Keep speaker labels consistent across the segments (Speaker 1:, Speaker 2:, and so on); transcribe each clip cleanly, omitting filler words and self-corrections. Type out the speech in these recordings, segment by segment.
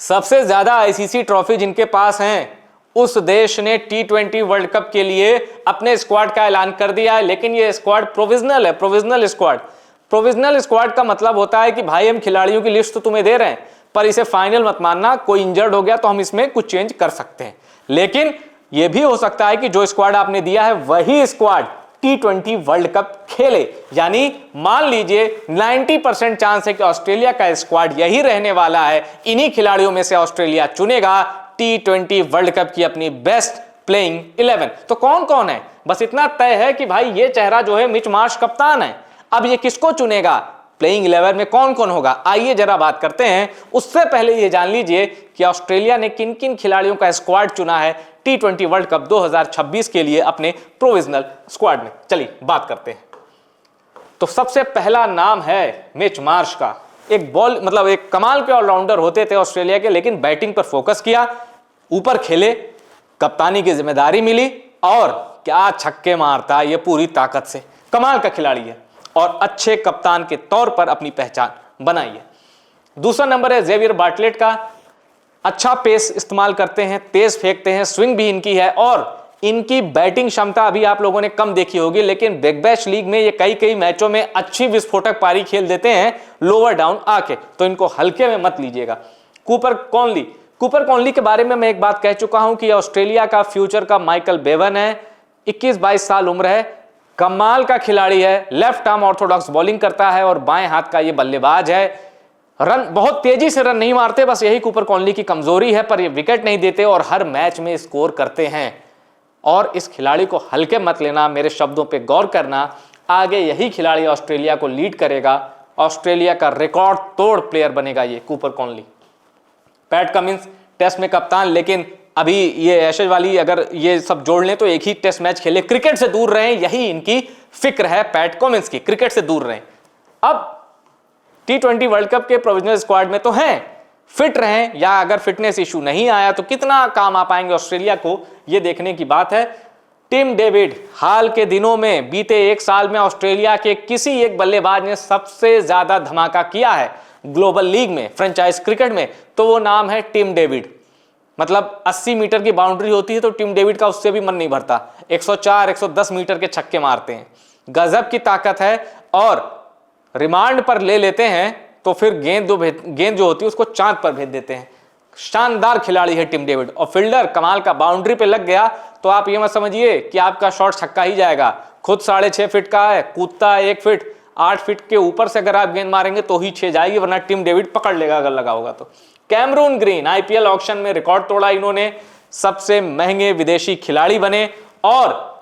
Speaker 1: सबसे ज्यादा ICC trophy जिनके पास हैं उस देश ने T20 वर्ल्ड कप के लिए अपने स्क्वाड का ऐलान कर दिया है, लेकिन ये स्क्वाड प्रोविजनल है। प्रोविजनल स्क्वाड, प्रोविजनल स्क्वाड का मतलब होता है कि भाई हम खिलाड़ियों की लिस्ट तो तुम्हें दे रहे हैं, पर इसे फाइनल मत मानना, कोई इंजर्ड हो गया तो हम इसमें कुछ चेंज कर सकते हैं। लेकिन यह भी हो सकता है कि जो स्क्वाड आपने दिया है वही स्क्वाड T20 वर्ल्ड कप खेले, यानी मान लीजिए 90% चांस है कि ऑस्ट्रेलिया का स्क्वाड यही रहने वाला है। इन्हीं खिलाड़ियों में से ऑस्ट्रेलिया चुनेगा T20 वर्ल्ड कप की अपनी बेस्ट प्लेइंग 11। तो कौन कौन है, बस इतना तय है कि भाई ये चेहरा जो है मिच मार्श कप्तान है। अब ये किसको चुनेगा, प्लेइंग 11 में कौन कौन होगा, आइए जरा बात करते हैं। उससे पहले ये जान लीजिए कि ऑस्ट्रेलिया ने किन किन खिलाड़ियों का स्क्वाड चुना है T20 वर्ल्ड कप 2026 के लिए अपने प्रोविजनल स्क्वाड में। चलिए बात करते हैं। तो सबसे पहला नाम है मिच मार्श का। एक बॉल मतलब एक कमाल के ऑलराउंडर होते थे ऑस्ट्रेलिया के, लेकिन बैटिंग पर फोकस किया, ऊपर खेले, कप्तानी की जिम्मेदारी मिली और क्या छक्के मारता है ये पूरी ताकत से। कमाल का खिलाड़ी है और अच्छे कप्तान के तौर पर अपनी पहचान बनाई है। दूसरा नंबर है जेवियर बार्टलेट का। अच्छा पेस इस्तेमाल करते हैं, तेज फेंकते हैं, स्विंग भी इनकी है और इनकी बैटिंग क्षमता अभी आप लोगों ने कम देखी होगी, लेकिन बिग बैश लीग में ये कई मैचों में अच्छी विस्फोटक पारी खेल देते हैं लोअर डाउन आके, तो इनको हल्के में मत लीजिएगा। कूपर कॉनली के बारे में मैं एक बात कह चुका हूं कि ऑस्ट्रेलिया का फ्यूचर का माइकल बेवन है। 21-22 साल उम्र है, कमाल का खिलाड़ी है, लेफ्ट आर्म ऑर्थोडॉक्स बॉलिंग करता है और बाएं हाथ का ये बल्लेबाज है। रन बहुत तेजी से रन नहीं मारते, बस यही कूपर कॉनली की कमजोरी है, पर ये विकेट नहीं देते और हर मैच में स्कोर करते हैं। और इस खिलाड़ी को हल्के मत लेना, मेरे शब्दों पे गौर करना, आगे यही खिलाड़ी ऑस्ट्रेलिया को लीड करेगा, ऑस्ट्रेलिया का रिकॉर्ड तोड़ प्लेयर बनेगा ये Cooper Connolly. Pat Cummins test में कप्तान, लेकिन अभी ये ऐशेज वाली अगर ये सब जोड़ लें तो एक ही टेस्ट मैच खेले, क्रिकेट से दूर रहें, यही इनकी फिक्र है पैट कमिंस की, क्रिकेट से दूर रहें। अब T20 वर्ल्ड कप के प्रोविजनल स्क्वाड में तो हैं, फिट रहें, या अगर फिटनेस इशू नहीं आया तो कितना काम आ पाएंगे ऑस्ट्रेलिया को, यह देखने की बात है। टिम डेविड, हाल के दिनों में बीते एक साल में ऑस्ट्रेलिया के किसी एक बल्लेबाज ने सबसे ज्यादा धमाका किया है ग्लोबल लीग में, फ्रेंचाइज क्रिकेट में, तो वो नाम है टिम डेविड। मतलब 80 मीटर की बाउंड्री होती है तो टिम डेविड का उससे भी मन नहीं भरता, 104-110 मीटर के छक्के मारते हैं, गजब की ताकत है। और रिमांड पर ले लेते हैं तो फिर गेंद जो होती है उसको चांद पर भेज देते हैं। शानदार खिलाड़ी है टिम डेविड। और फील्डर कमाल का, बाउंड्री पे लग गया तो आप ये मत समझिए कि आपका शॉट छक्का ही जाएगा, खुद 6.5 फीट का है, कूदता है 1 फीट, 8 फीट के ऊपर से अगर आप गेंद मारेंगे तो ही 6 जाएगी, वरना टिम डेविड पकड़ लेगा अगर लगा होगा तो। कैमरून ग्रीन, आईपीएल ऑक्शन में रिकॉर्ड तोड़ा इन्होंने, सबसे महंगे विदेशी खिलाड़ी बने और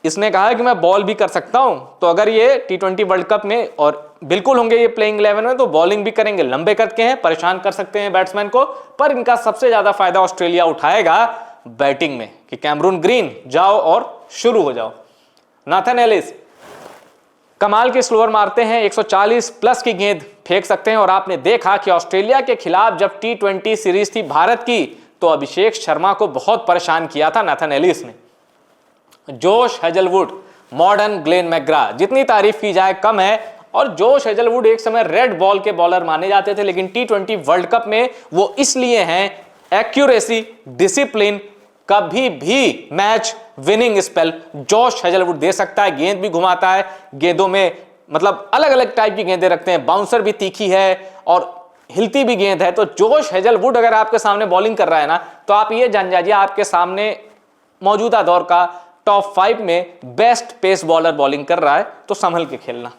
Speaker 1: इसने कहा कि मैं बॉल भी कर सकता हूं। तो अगर ये T20 वर्ल्ड कप में, और बिल्कुल होंगे ये प्लेइंग 11 में, तो बॉलिंग भी करेंगे, लंबे कद के हैं, परेशान कर सकते हैं बैट्समैन को, पर इनका सबसे ज्यादा फायदा ऑस्ट्रेलिया उठाएगा बैटिंग में कि कैमरून ग्रीन जाओ और शुरू हो जाओ। नाथन एलिस कमाल के स्लोअर मारते हैं, 140 प्लस की गेंद फेंक सकते हैं। और आपने देखा कि ऑस्ट्रेलिया के खिलाफ जब T20 सीरीज थी भारत की तो अभिषेक शर्मा को बहुत परेशान किया था नाथन एलिस ने। Josh Hazlewood, modern Glenn McGrath, जितनी तारीफ की जाए कम है। और जोश हेजलवुड एक समय रेड बॉल के बॉलर माने जाते थे, लेकिन T20 वर्ल्ड कप में वो इसलिए हैं एक्यूरेसी, डिसिप्लिन, कभी भी match winning spell Josh Hazlewood दे सकता है। गेंद भी घुमाता है, गेंदों में मतलब अलग अलग टाइप की गेंदें रखते हैं, बाउंसर भी तीखी है और हिलती भी गेंद है। तो जोश हेजलवुड अगर आपके सामने बॉलिंग कर रहा है ना, तो आप ये जान जाइए आपके सामने मौजूदा दौर का टॉप 5 में बेस्ट पेस बॉलर बॉलिंग कर रहा है, तो संभल के खेलना।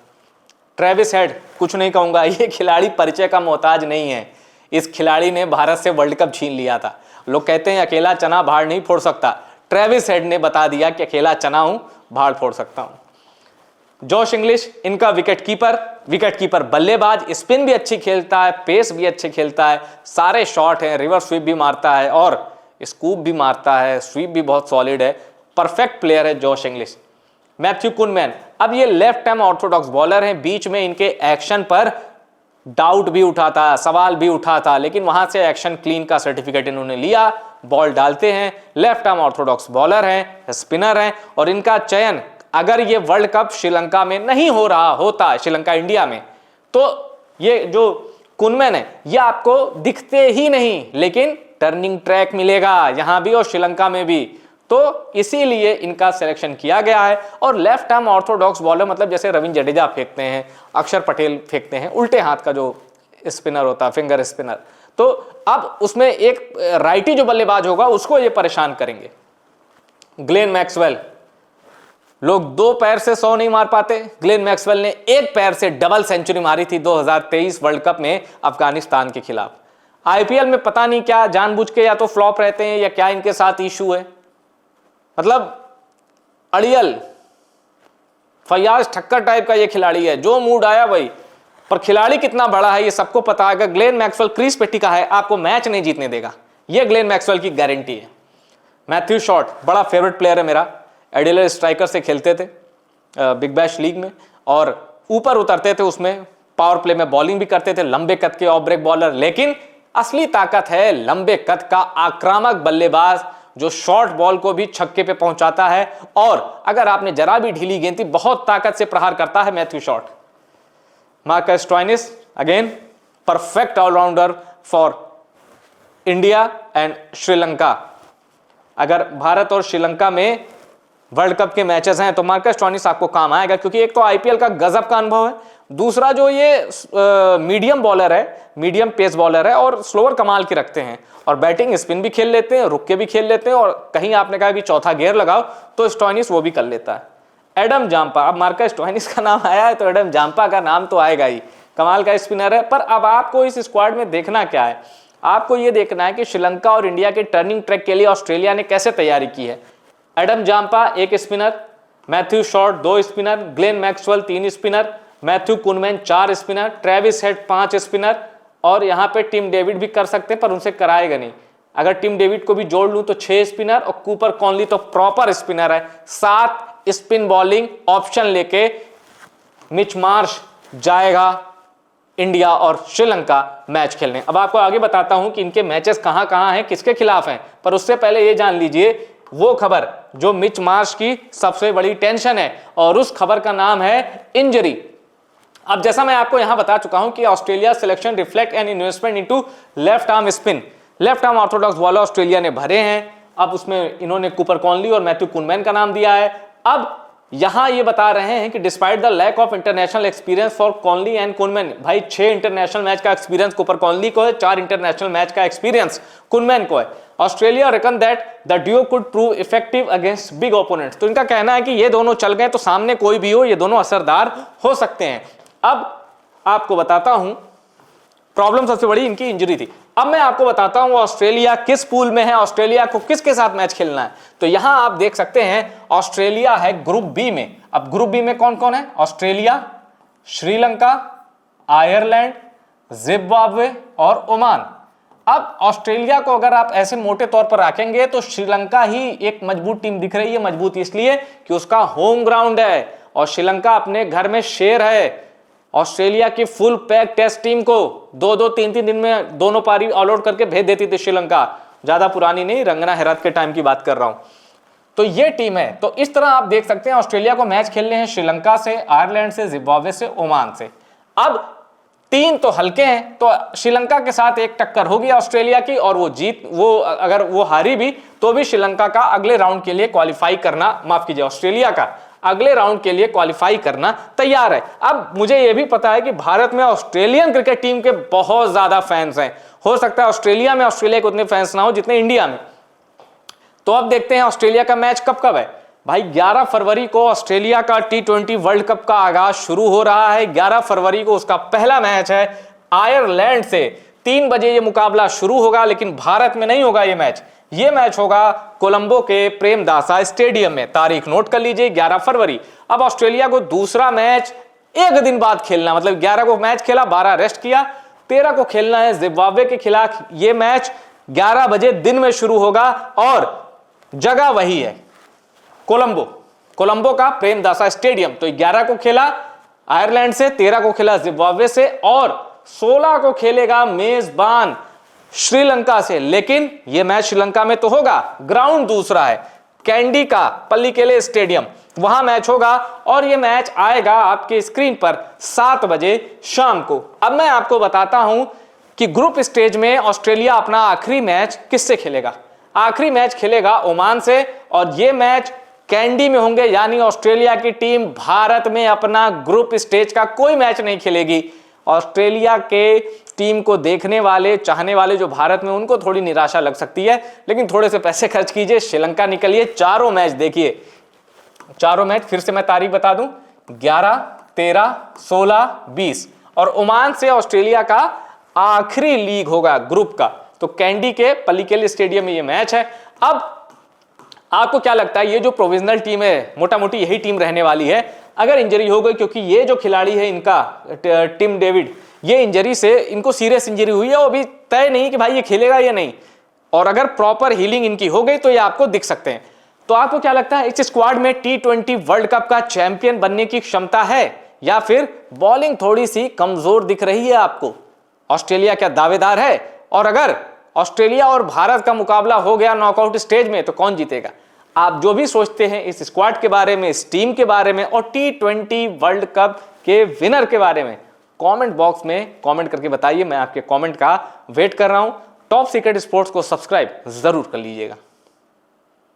Speaker 1: ट्रेविस हेड, कुछ नहीं कहूंगा, ये खिलाड़ी परिचय का मोहताज नहीं है। इस खिलाड़ी ने भारत से वर्ल्ड कप छीन लिया था। लोग कहते हैं अकेला चना भाड़ नहीं फोड़ सकता, ट्रेविस हेड ने बता दिया कि अकेला चना हूं, भाड़ फोड़ सकता हूं। जोश इंग्लिश इनका विकेट कीपर बल्लेबाज, स्पिन भी अच्छी खेलता है, पेस भी अच्छे खेलता है, सारे शॉट हैं, रिवर्स स्वीप भी मारता है और स्कूप भी मारता है, स्वीप भी बहुत सॉलिड है, परफेक्ट प्लेयर है जोश इंग्लिश। मैथ्यू कुनमैन, अब ये लेफ्ट आर्म ऑर्थोडॉक्स बॉलर हैं, बीच में इनके एक्शन पर डाउट भी उठा था, सवाल भी उठा था, लेकिन वहां से एक्शन क्लीन का सर्टिफिकेट इन्होंने लिया, बॉल डालते हैं, लेफ्ट आर्म ऑर्थोडॉक्स बॉलर हैं, स्पिनर हैं। और इनका चयन अगर ये वर्ल्ड कप श्रीलंका में नहीं हो रहा होता, श्रीलंका इंडिया में, तो ये जो कुनमैन है, ये आपको दिखते ही नहीं, लेकिन टर्निंग ट्रैक मिलेगा यहां भी और श्रीलंका में भी, तो इसीलिए इनका सिलेक्शन किया गया है। और लेफ्ट आर्म ऑर्थोडॉक्स बॉलर मतलब जैसे रविंद्र जडेजा फेंकते हैं, अक्षर पटेल फेंकते हैं, उल्टे हाथ का जो स्पिनर होता है, फिंगर स्पिनर, तो अब उसमें एक राइटी जो बल्लेबाज होगा उसको ये परेशान करेंगे। ग्लेन मैक्सवेल, लोग 2 पैर से 100 नहीं मार पाते, ग्लेन मैक्सवेल ने 1 पैर से डबल सेंचुरी मारी थी 2023 वर्ल्ड कप में अफगानिस्तान के खिलाफ। आईपीएल में पता नहीं क्या जानबूझ के या तो फ्लॉप रहते हैं या क्या इनके साथ इशू है, मतलब अड़ियल फयाज ठक्कर टाइप का ये खिलाड़ी है, जो मूड आया वही, पर खिलाड़ी कितना बड़ा है ये सबको पता है। अगर ग्लेन मैक्सवेल क्रीज पे टिका है आपको मैच नहीं जीतने देगा, ये ग्लेन मैक्सवेल की गारंटी है। मैथ्यू शॉट बड़ा फेवरेट प्लेयर है मेरा, एडिलेड स्ट्राइकर से खेलते थे बिग बैश लीग में और ऊपर उतरते थे, उसमें पावर प्ले में बॉलिंग भी करते थे, लंबे कद के ऑफ ब्रेक बॉलर, लेकिन असली ताकत है लंबे कद का आक्रामक बल्लेबाज जो शॉर्ट बॉल को भी छक्के पे पहुंचाता है, और अगर आपने जरा भी ढीली गेंद थी बहुत ताकत से प्रहार करता है Matthew Short. Marcus Stoinis again perfect allrounder for India and Sri Lanka. अगर भारत और श्रीलंका में वर्ल्ड कप के मैचेस हैं तो मार्कस स्टोइनिस आपको काम आएगा, क्योंकि एक तो आईपीएल का गजब का अनुभव है, दूसरा जो ये मीडियम बॉलर है, मीडियम पेस बॉलर है और स्लोअर कमाल के रखते हैं, और बैटिंग स्पिन भी खेल लेते हैं, रुक के भी खेल लेते हैं, और कहीं आपने कहा कि चौथा गियर लगाओ तो स्टोइनिस वो भी कर लेता है। एडम जाम्पा, अब मार्कस स्टोइनिस का नाम आया है तो एडम जाम्पा का नाम तो आएगा ही, कमाल का स्पिनर है। पर अब आपको इस स्क्वाड में देखना क्या है, आपको ये देखना है कि श्रीलंका और इंडिया के टर्निंग ट्रैक के लिए ऑस्ट्रेलिया ने कैसे तैयारी की है। Adam Zampa 1 spinner, Matthew Short 2 spinner, Glenn Maxwell 3 spinner, Matthew Kuhnemann 4 spinner, Travis Head 5 spinner, और यहां पे टिम डेविड भी कर सकते हैं पर उनसे कराएगा नहीं। अगर टिम डेविड को भी जोड़ लूं तो 6 स्पिनर, और कूपर कॉनली तो प्रॉपर स्पिनर है। 7 स्पिन बॉलिंग ऑप्शन लेके मिच मार्श जाएगा इंडिया और श्रीलंका मैच खेलने। अब आपको आगे बताता हूं कि इनके मैचेस कहां कहां हैं, किसके खिलाफ हैं, पर उससे पहले ये जान लीजिए वो खबर जो मिच मार्श की सबसे बड़ी टेंशन है, और उस खबर का नाम है इंजरी। अब जैसा मैं आपको यहां बता चुका हूं कि Australia selection reflect an investment into left arm spin, left arm Orthodox bowler Australia ने भरे हैं। अब उसमें इन्होंने कूपर कॉनली और मैथ्यू कुनमैन का नाम दिया है। अब यहां ये बता रहे हैं कि despite the lack of international experience for Connolly and Kuhnemann, भाई 6 इंटरनेशनल मैच का एक्सपीरियंस कूपर कॉनली को है, 4 इंटरनेशनल मैच का एक्सपीरियंस कुनमैन को है। Australia reckon that the duo could prove effective against big opponents, तो इनका कहना है कि ये दोनों चल गए तो सामने कोई भी हो ये दोनों असरदार हो सकते हैं। अब आपको बताता हूं प्रॉब्लम सबसे बड़ी इनकी इंजरी थी। अब मैं आपको बताता हूं ऑस्ट्रेलिया किस पूल में है, ऑस्ट्रेलिया को किसके साथ मैच खेलना है। तो यहां आप देख सकते हैं ऑस्ट्रेलिया है ग्रुप बी में। अब ग्रुप बी में कौन कौन है, ऑस्ट्रेलिया, श्रीलंका, आयरलैंड, जिम्बाब्वे और ओमान। अब ऑस्ट्रेलिया को अगर आप ऐसे मोटे तौर पर रखेंगे तो श्रीलंका ही एक मजबूत टीम दिख रही है। मजबूत इसलिए कि उसका होम ग्राउंड है और श्रीलंका अपने घर में शेर है। ऑस्ट्रेलिया की फुल पैक टेस्ट टीम को 2-2, 3-3 दिन में दोनों पारी ऑल आउट करके भेज देती थी श्रीलंका, ज्यादा पुरानी नहीं, रंगना हेरात के टाइम की बात कर रहा हूं। तो ये टीम है। तो इस तरह आप देख सकते हैं ऑस्ट्रेलिया को मैच खेलने हैं श्रीलंका से, आयरलैंड से, जिम्बाब्वे से, ओमान से। अब 3 तो हल्के हैं, तो श्रीलंका के साथ एक टक्कर होगी ऑस्ट्रेलिया की, और वो अगर वो हारी भी तो भी श्रीलंका का अगले राउंड के लिए क्वालिफाई करना, माफ कीजिए ऑस्ट्रेलिया का अगले राउंड के लिए क्वालिफाई करना तैयार है। अब मुझे यह भी पता है कि भारत में ऑस्ट्रेलियन क्रिकेट टीम के बहुत ज्यादा फैंस हैं। हो सकता है ऑस्ट्रेलिया में ऑस्ट्रेलिया के उतने फैंस ना हो जितने इंडिया में। तो अब देखते हैं ऑस्ट्रेलिया का मैच कब है। भाई 11 फरवरी को ऑस्ट्रेलिया का T20 वर्ल्ड कप का आगाज शुरू हो रहा है। 11 फरवरी को उसका पहला मैच है आयरलैंड से। 3 बजे ये मुकाबला शुरू होगा, लेकिन भारत में नहीं होगा ये मैच होगा कोलंबो के प्रेमदासा स्टेडियम में। तारीख नोट कर लीजिए 11 फरवरी। अब ऑस्ट्रेलिया को दूसरा मैच 1 दिन बाद खेलना, मतलब 11 को मैच खेला, 12 रेस्ट किया, 13 को खेलना है जिम्बाब्वे के खिलाफ। ये मैच 11 बजे दिन में शुरू होगा और जगह वही है कोलंबो का प्रेमदासा स्टेडियम। तो 11 को खेला आयरलैंड से, 13 को खेला जिम्बाब्वे से और 16 को खेलेगा मेजबान श्रीलंका से। लेकिन यह मैच श्रीलंका में तो होगा, ग्राउंड दूसरा है, कैंडी का पल्लीकेले स्टेडियम। वहां मैच होगा और ये मैच आएगा आपके स्क्रीन पर 7 बजे शाम को। अब मैं आपको बताता हूं कि ग्रुप स्टेज में ऑस्ट्रेलिया अपना आखिरी मैच किससे खेलेगा। आखिरी मैच खेलेगा ओमान से और ये मैच कैंडी में होंगे, यानी ऑस्ट्रेलिया की टीम भारत में अपना ग्रुप स्टेज का कोई मैच नहीं खेलेगी। ऑस्ट्रेलिया के टीम को देखने वाले, चाहने वाले जो भारत में, उनको थोड़ी निराशा लग सकती है, लेकिन थोड़े से पैसे खर्च कीजिए, श्रीलंका निकलिए, चारों मैच देखिए। चारों मैच फिर से मैं तारीख बता दूं, 11, 13, 16, 20 और ओमान से ऑस्ट्रेलिया का आखिरी लीग होगा ग्रुप का। तो कैंडी के पल्लिकल स्टेडियम में ये मैच है। अब आपको क्या लगता है, ये जो प्रोविजनल टीम है मोटा मोटी यही टीम रहने वाली है। अगर इंजरी हो गई, क्योंकि ये जो खिलाड़ी है इनका टिम डेविड, ये इंजरी से इनको सीरियस इंजरी हुई है, वो अभी तय नहीं कि भाई ये खेलेगा या नहीं, और अगर प्रॉपर हीलिंग इनकी हो गई तो ये आपको दिख सकते हैं। तो आपको क्या लगता है, इस स्क्वाड में T20 वर्ल्ड कप का चैंपियन बनने की क्षमता है या फिर बॉलिंग थोड़ी सी कमजोर दिख रही है आपको? ऑस्ट्रेलिया क्या दावेदार है? और अगर ऑस्ट्रेलिया और भारत का मुकाबला हो गया नॉकआउट स्टेज में तो कौन जीतेगा? आप जो भी सोचते हैं इस स्क्वाड के बारे में, इस टीम के बारे में और T20 वर्ल्ड कप के विनर के बारे में कमेंट बॉक्स में कमेंट करके बताइए। मैं आपके कमेंट का वेट कर रहा हूं। टॉप सीक्रेट स्पोर्ट्स को सब्सक्राइब जरूर कर लीजिएगा।